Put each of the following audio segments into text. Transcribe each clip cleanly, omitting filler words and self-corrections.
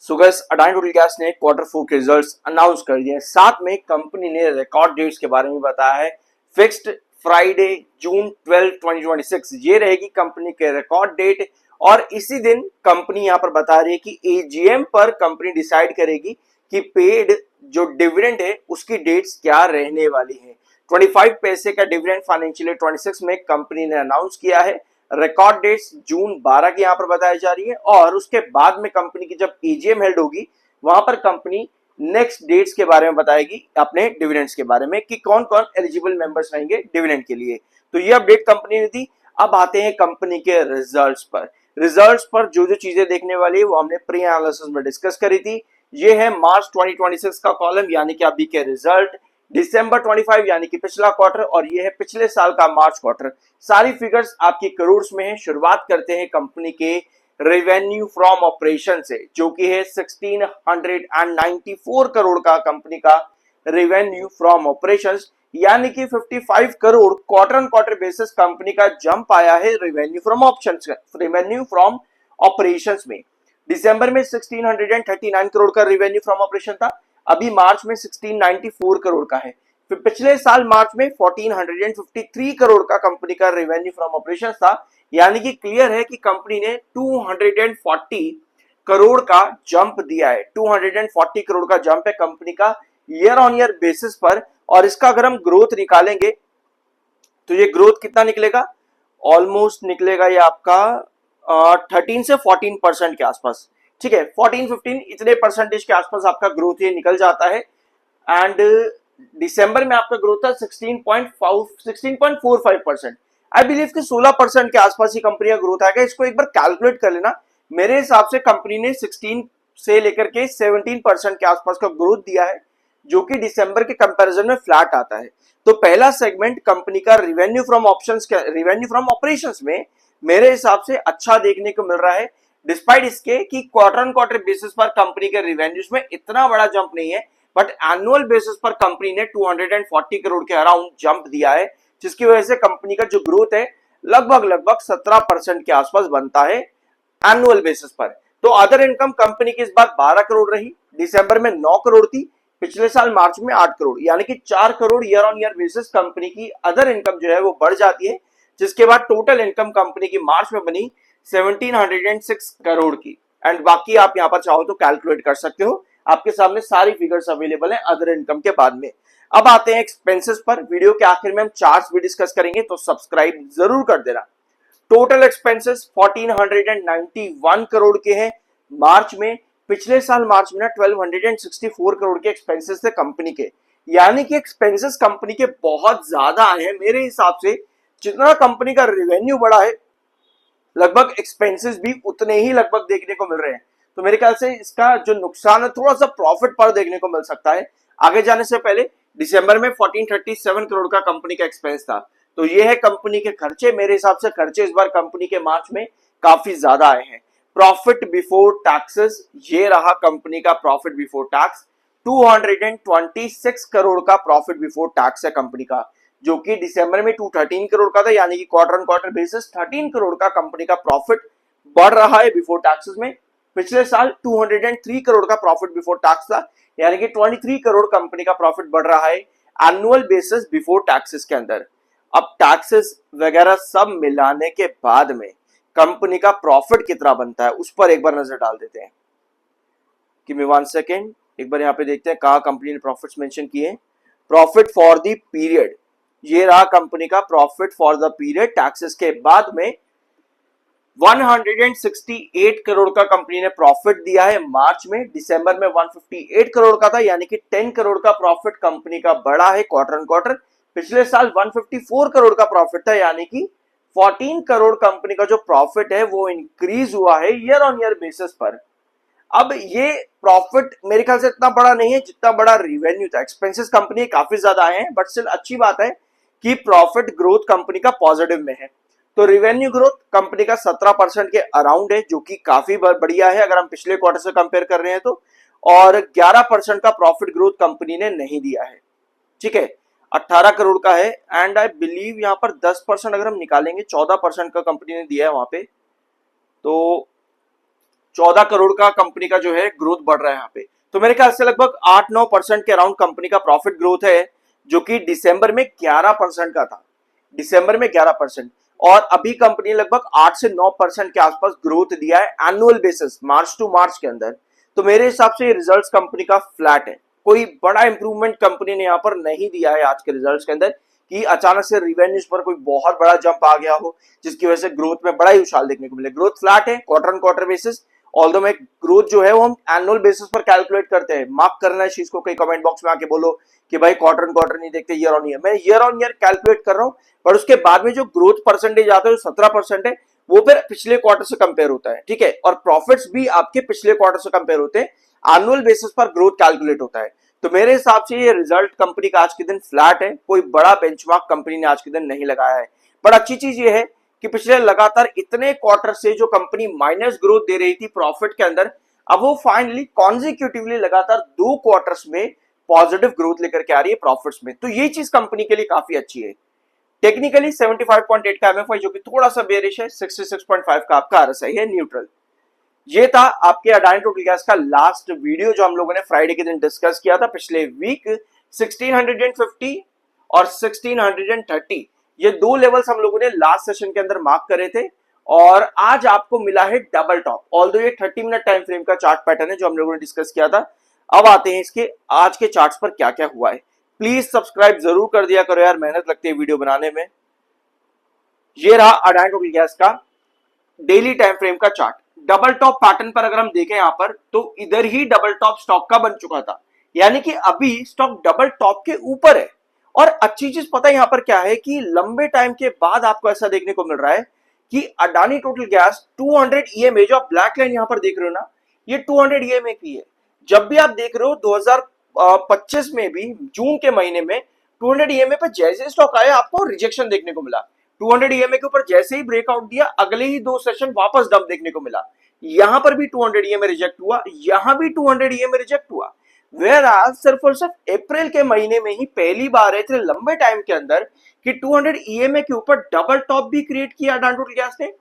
So guys, Adani total gas ने quarter 4 के results announce कर दिए हैं। साथ में कंपनी ने रिकॉर्ड डेट्स के बारे में बताया है। फिक्स्ड फ्राइडे जून 12 2026 ये रहेगी कंपनी के रिकॉर्ड डेट, और इसी दिन कंपनी यहां पर बता रही है कि एजीएम पर कंपनी डिसाइड करेगी कि पेड जो डिविडेंड है उसकी डेट्स क्या रहने वाली है। 25 पैसे का डिविडेंड फाइनेंशियल ईयर 26 में कंपनी ने अनाउंस किया है। रिकॉर्ड डेट्स जून 12 की यहां पर बताई जा रही है, और उसके बाद में कंपनी की जब एजीएम हेल्ड होगी वहां पर कंपनी नेक्स्ट डेट्स के बारे में बताएगी, अपने डिविडेंड्स के बारे में कि कौन कौन एलिजिबल मेंबर्स रहेंगे डिविडेंड के लिए। तो ये अपडेट कंपनी ने दी। अब आते हैं कंपनी के रिजल्ट्स पर। रिजल्ट्स पर जो जो चीजें देखने वाली है वो हमने प्री एनालिसिस में डिस्कस करी थी। ये है मार्च 2026 का कॉलम यानी कि अभी के रिजल्ट, दिसंबर 25 यानी कि पिछला क्वार्टर, और ये है पिछले साल का मार्च क्वार्टर। सारी फिगर्स आपकी करोड़ में है। शुरुआत करते हैं कंपनी के रेवेन्यू फ्रॉम ऑपरेशन से, जो कि है 1694 करोड़ का कंपनी का रेवेन्यू फ्रॉम ऑपरेशंस, यानी कि 55 crore quarter on quarter basis company का जंप आया है रेवेन्यू फ्रॉम ऑपरेशंस में। दिसंबर में 1639 करोड़ का रेवेन्यू फ्रॉम ऑपरेशन था, अभी मार्च में 1694 करोड़ का है। फिर पिछले साल मार्च में 1453 करोड़ का कंपनी का रेवेन्यू फ्रॉम ऑपरेशन था, यानी कि क्लियर है कि कंपनी ने 240 करोड़ का जंप दिया है। 240 करोड़ का जंप है कंपनी का ईयर ऑन ईयर बेसिस पर। और इसका अगर हम ग्रोथ निकालेंगे तो ये ग्रोथ कितना निकलेगा, ऑलमोस्ट निकलेगा ये आपका 13 से 14% के आसपास। ठीक है, 14-15 इतने परसेंटेज के आसपास आपका ग्रोथ ये निकल जाता है। एंड दिसंबर में आपका ग्रोथ था 16.45%। आई बिलीव कि 16% के आसपास ही कंपनी का ग्रोथ आएगा। इसको एक बार कैलकुलेट कर लेना। मेरे हिसाब से कंपनी ने 16 से लेकर के 17% के आसपास का ग्रोथ दिया है, जो कि दिसंबर के कंपैरिजन में फ्लैट आता है। तो पहला सेगमेंट कंपनी का रेवेन्यू फ्रॉम ऑपरेशंस में मेरे हिसाब से अच्छा देखने को मिल रहा है, डिस्पाइट इसके कि क्वार्टर ऑन क्वार्टर बेसिस पर कंपनी के रेवेन्यूज में इतना बड़ा जंप नहीं है, बट एनुअल बेसिस पर कंपनी ने 240 करोड़ के अराउंड जंप दिया है, जिसकी वजह से कंपनी का जो ग्रोथ है लगभग 17% के आसपास बनता है एनुअल बेसिस पर। तो अदर इनकम कंपनी की इस बार 12 करोड़ रही, दिसंबर में 9 करोड़ थी, पिछले साल मार्च में 8 करोड़, यानी कि 4 crore year on year basis company की अदर इनकम जो है वो बढ़ जाती है, जिसके बाद टोटल इनकम कंपनी की मार्च में बनी 1706 करोड़ की। एंड बाकी आप यहां पर चाहो तो कैलकुलेट कर सकते हो, आपके सामने सारी फिगर्स अवेलेबल हैं अदर इनकम के बाद में। अब आते हैं एक्सपेंसेस पर। वीडियो के आखिर में हम चार्ट्स भी डिस्कस करेंगे, तो सब्सक्राइब जरूर कर देना। टोटल एक्सपेंसेस 1491 करोड़ के हैं मार्च में। पिछले साल मार्च में ना 1264 करोड़ के एक्सपेंसेस थे कंपनी के, यानी कि एक्सपेंसेस कंपनी के बहुत ज्यादा आए हैं। मेरे हिसाब से जितना कंपनी का रेवेन्यू बढ़ा है, लगभग एक्सपेंसेस भी उतने ही लगभग देखने को मिल रहे हैं। तो मेरे ख्याल से इसका जो नुकसान है थोड़ा सा प्रॉफिट पर देखने को मिल सकता है। आगे जाने से पहले दिसंबर में 1437 करोड़ का कंपनी का एक्सपेंस था। तो ये है कंपनी के खर्चे। मेरे हिसाब से खर्चे इस बार कंपनी के मार्च में काफी ज्यादा आए हैं। प्रॉफिट बिफोर टैक्सेस, ये रहा कंपनी का प्रॉफिट बिफोर टैक्स। 226 करोड़ का प्रॉफिट बिफोर टैक्स है कंपनी का, जो कि दिसंबर में 213 करोड़ का था, यानी कि quarter on quarter basis 13 crore का कंपनी का प्रॉफिट बढ़ रहा है बिफोर टैक्सेस में। पिछले साल 203 करोड़ का प्रॉफिट बिफोर टैक्स था, यानी कि 23 करोड़ कंपनी का प्रॉफिट बढ़ रहा है एनुअल बेसिस बिफोर टैक्सेस के अंदर। अब टैक्सेस वगैरह सब मिलाने के बाद में कंपनी का प्रॉफिट कितना बनता है उस पर एक बार नजर डाल देते हैं। गिव मी 1 सेकेंड, एक बार यहाँ पे देखते हैं कहाँ कंपनी ने प्रॉफिट्स मेंशन किए। प्रॉफिट फॉर द पीरियड, ये रहा कंपनी का profit for the period taxes के बाद में। 168 करोड़ का कंपनी ने प्रॉफिट दिया है मार्च में। दिसंबर में 158 करोड़ का था, यानी कि 10 करोड़ का प्रॉफिट कंपनी का बढ़ा है क्वार्टर ऑन क्वार्टर। पिछले साल 154 करोड़ का प्रॉफिट था, यानी कि 14 करोड़ कंपनी का जो प्रॉफिट है वो इंक्रीज हुआ है ईयर ऑन ईयर बेसिस पर। अब ये प्रॉफिट मेरे ख्याल से इतना बड़ा नहीं है जितना बड़ा रेवेन्यू था। एक्सपेंसेस कंपनी काफी ज्यादा आए हैं, बट स्टिल अच्छी बात है कि प्रॉफिट ग्रोथ कंपनी का पॉजिटिव में है। तो रेवेन्यू ग्रोथ कंपनी का 17% के अराउंड है, जो कि काफी बढ़िया है अगर हम पिछले क्वार्टर से कंपेयर कर रहे हैं तो। और 11% का प्रॉफिट ग्रोथ कंपनी ने नहीं दिया है। ठीक है, 18 करोड़ का है। एंड आई बिलीव यहां पर 10% अगर हम निकालेंगे 14% का कंपनी ने दिया है वहां पे। तो 14 करोड़ का कंपनी का जो है ग्रोथ बढ़ रहा है यहाँ पे। तो मेरे ख्याल से लगभग 8-9% के अराउंड कंपनी का प्रॉफिट ग्रोथ है, जो कि दिसंबर में 11% का था, दिसंबर में 11%। और अभी कंपनी ने लगभग 8 से 9% के आसपास ग्रोथ दिया है एनुअल बेसिस, मार्च टू मार्च के अंदर। तो मेरे हिसाब से ये रिजल्ट्स कंपनी का फ्लैट है, कोई बड़ा इंप्रूवमेंट कंपनी ने यहाँ पर नहीं दिया है आज के रिजल्ट्स के अंदर कि अचानक से रिवेन्यूज पर कोई बहुत बड़ा जंप आ गया हो जिसकी वजह से ग्रोथ में बड़ा ही उछाल देखने को मिले। ग्रोथ फ्लैट है quarter on quarter basis, although में ग्रोथ जो है वो हम एनुअल बेसिस पर कैलकुलेट करते हैं। मार्क करना है इस चीज को, कई कमेंट बॉक्स में आके बोलो कि भाई क्वार्टर ऑन क्वार्टर नहीं देखते, ईयर ऑन ईयर। मैं ईयर ऑन ईयर कैलकुलेट कर रहा हूँ, पर उसके बाद में जो ग्रोथ परसेंटेज आता है 17% है, वो फिर पिछले क्वार्टर से कंपेयर होता है, ठीक है। और प्रॉफिट्स भी आपके पिछले क्वार्टर से कंपेयर होते हैं, एनुअल बेसिस पर ग्रोथ कैलकुलेट होता है। तो मेरे हिसाब से ये रिजल्ट कंपनी का आज के दिन फ्लैट है, कोई बड़ा बेंचमार्क कंपनी ने आज के दिन नहीं लगाया है। पर अच्छी चीज ये है कि पिछले लगातार इतने क्वार्टर से जो कंपनी माइनस ग्रोथ दे रही थी प्रॉफिट के अंदर, अब वो फाइनली कॉन्जिक्यूटिवली लगातार 2 क्वार्टर्स में पॉजिटिव ग्रोथ लेकर के आ रही है प्रॉफिट्स में। तो ये चीज कंपनी के लिए काफी अच्छी है। टेक्निकली 75.8 का एमएफआई जो कि थोड़ा सा बेरिश है, 66.5 का आपका आरएसआई है न्यूट्रल। ये था आपके अडानी टोटल गैस का लास्ट वीडियो जो हम लोगों ने फ्राइडे के दिन डिस्कस किया था पिछले वीक। 1650 और 1630 ये 2 लेवल्स हम लोगों ने लास्ट सेशन के अंदर मार्क करे थे, और आज आपको मिला है डबल टॉप। ऑल्दो ये 30 मिनट टाइम फ्रेम का चार्ट पैटर्न है जो हम लोगों ने डिस्कस किया था। अब आते हैं इसके आज के चार्ट्स पर क्या क्या हुआ है। प्लीज सब्सक्राइब जरूर कर दिया करो यार, मेहनत लगती है वीडियो बनाने में। ये रहा अडानी टोटल गैस का डेली टाइम फ्रेम का चार्ट। डबल टॉप पैटर्न पर अगर हम देखें यहां पर, तो इधर ही डबल टॉप स्टॉक का बन चुका था, यानी कि अभी स्टॉक डबल टॉप के ऊपर है। और अच्छी चीज पता है यहां पर क्या है कि लंबे टाइम के बाद आपको ऐसा देखने को मिल रहा है कि अडानी टोटल गैस 200 ईएमए, जो आप ब्लैक लाइन यहां पर देख रहे हो ना, ये 200 ईएमए की है। जब भी आप देख रहे हो 2025 में भी जून के महीने में 200 ईएमए पर जैसे स्टॉक आया आपको रिजेक्शन देखने को मिला। 200 ईएमए के ऊपर जैसे ही ब्रेकआउट दिया, अगले ही 2 सेशन वापस डंप देखने को मिला। यहां पर भी 200 ईएमए रिजेक्ट हुआ, यहां भी 200 ईएमए रिजेक्ट हुआ। वेयर आज सिर्फ और सिर्फ अप्रैल के महीने में ही पहली बार है इतने लंबे टाइम के अंदर कि 200 ईएमए के ऊपर डबल टॉप भी क्रिएट किया अडानी टोटल गैस ने।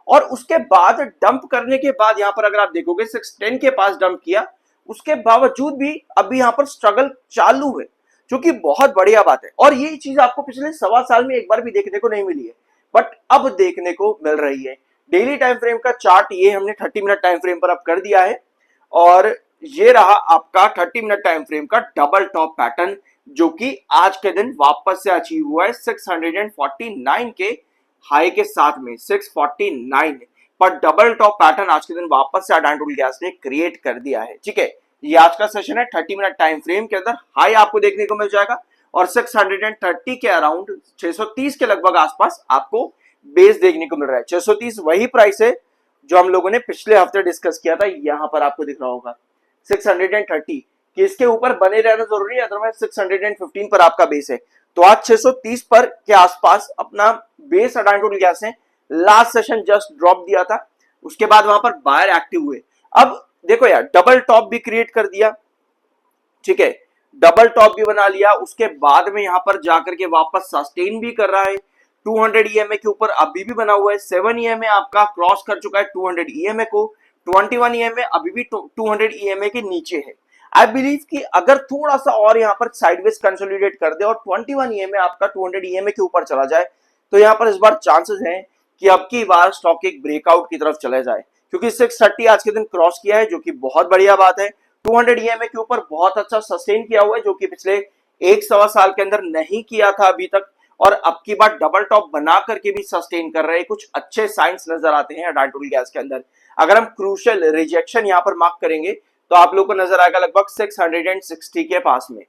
और उसके बाद डंप करने के बाद यहां पर अगर आप देखोगे 610 के पास डंप किया, उसके बावजूद भी अभी यहां पर स्ट्रगल चालू है, जो कि बहुत बढ़िया बात है। और ये चीज आपको पिछले 1.25 साल में एक बार भी देखने को नहीं मिली है, बट अब देखने को मिल रही है। डेली टाइम फ्रेम का चार्ट ये हमने 30 मिनट टाइम फ्रेम पर अब कर दिया है, और ये रहा आपका 30 मिनट टाइम फ्रेम का डबल टॉप पैटर्न, जो कि आज के दिन वापस से अचीव हुआ है 649 के हाई के साथ में, 649 पर डबल टॉप पैटर्न आज के दिन वापस से अडानी टोटल गैस ने क्रिएट कर दिया है, ठीक है। ये आज का सेशन है, 30 मिनट टाइम फ्रेम के अंदर हाई आपको देखने को मिल जाएगा, और 630 के अराउंड 630 के लगभग आसपास आपको बेस देखने को मिल रहा है। 630 वही प्राइस है जो हम लोगों ने पिछले हफ्ते डिस्कस किया था, यहां पर आपको दिख रहा होगा 630 कि इसके ऊपर बने रहना जरूरी है, अदरवाइज 615 पर आपका बेस है। तो आज 630 पर के आसपास अपना बेस अडानी टोटल गैस ने लास्ट सेशन जस्ट ड्रॉप दिया था, उसके बाद वहां पर बायर एक्टिव हुए। अब देखो यार, डबल टॉप भी क्रिएट कर दिया, ठीक है, डबल टॉप भी बना लिया, उसके बाद में यहां पर जाकर के वापस सस्टेन भी कर रहा है। 200 ईएमए के ऊपर अभी भी बना हुआ है, 7 ईएमए आपका क्रॉस कर चुका है 200 ईएमए को, 21 ईएमए अभी भी 200 ईएमए के नीचे है। आई बिलीव कि अगर थोड़ा सा और यहां पर साइडवेज कंसोलिडेट कर दे और 21 ईएमए आपका 200 ईएमए के ऊपर चला जाए, तो यहां पर इस बार चांसेस हैं कि अब की बार स्टॉक एक ब्रेकआउट की तरफ चले जाए, क्योंकि 630 आज के दिन क्रॉस किया है, जो कि बहुत बढ़िया बात है। 200 ईएमए के ऊपर बहुत अच्छा सस्टेन किया हुआ है, जो कि पिछले 1-1.25 साल के अंदर नहीं किया था अभी तक, और अब की बार डबल टॉप बना करके भी सस्टेन कर रहे हैं। कुछ अच्छे साइंस नजर आते हैं अडानी टोटल गैस के अंदर। अगर हम क्रूशियल रिजेक्शन यहां पर मार्क करेंगे तो आप लोगों को नजर आएगा लगभग 660 के पास में,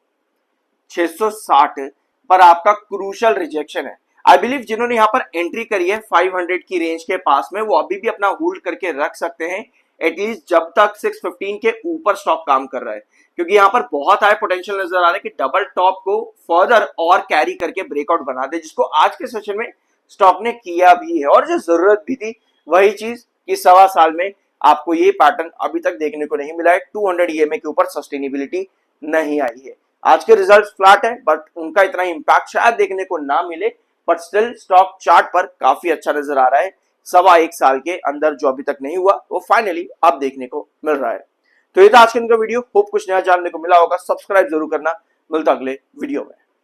660 पर आपका क्रूशियल रिजेक्शन है। आई बिलीव जिन्होंने यहां पर एंट्री करी है 500 की रेंज के पास में, वो अभी भी अपना होल्ड करके रख सकते हैं, एटलीस्ट जब तक 615 के ऊपर स्टॉक काम कर रहा है, क्योंकि यहां पर बहुत हाई पोटेंशियल नजर आ रहा है कि डबल टॉप को फर्दर और कैरी करके ब्रेकआउट बना दे, जिसको आज के सेशन में स्टॉक ने किया भी है। और जो जरूरत भी थी वही चीज कि 1.25 साल में आपको ये पैटर्न अभी तक देखने को नहीं मिला है, 200 ईएमए के ऊपर सस्टेनेबिलिटी नहीं आई है। आज के रिजल्ट फ्लैट है, बट उनका इतना इंपैक्ट शायद देखने को ना मिले, बट स्टिल स्टॉक चार्ट पर काफी अच्छा नजर आ रहा है। सवा एक साल के अंदर जो अभी तक नहीं हुआ वो फाइनली अब देखने को मिल रहा है। तो ये था आज के इनका वीडियो। होप कुछ नया जानने को मिला होगा। सब्सक्राइब जरूर करना। मिलता अगले वीडियो में।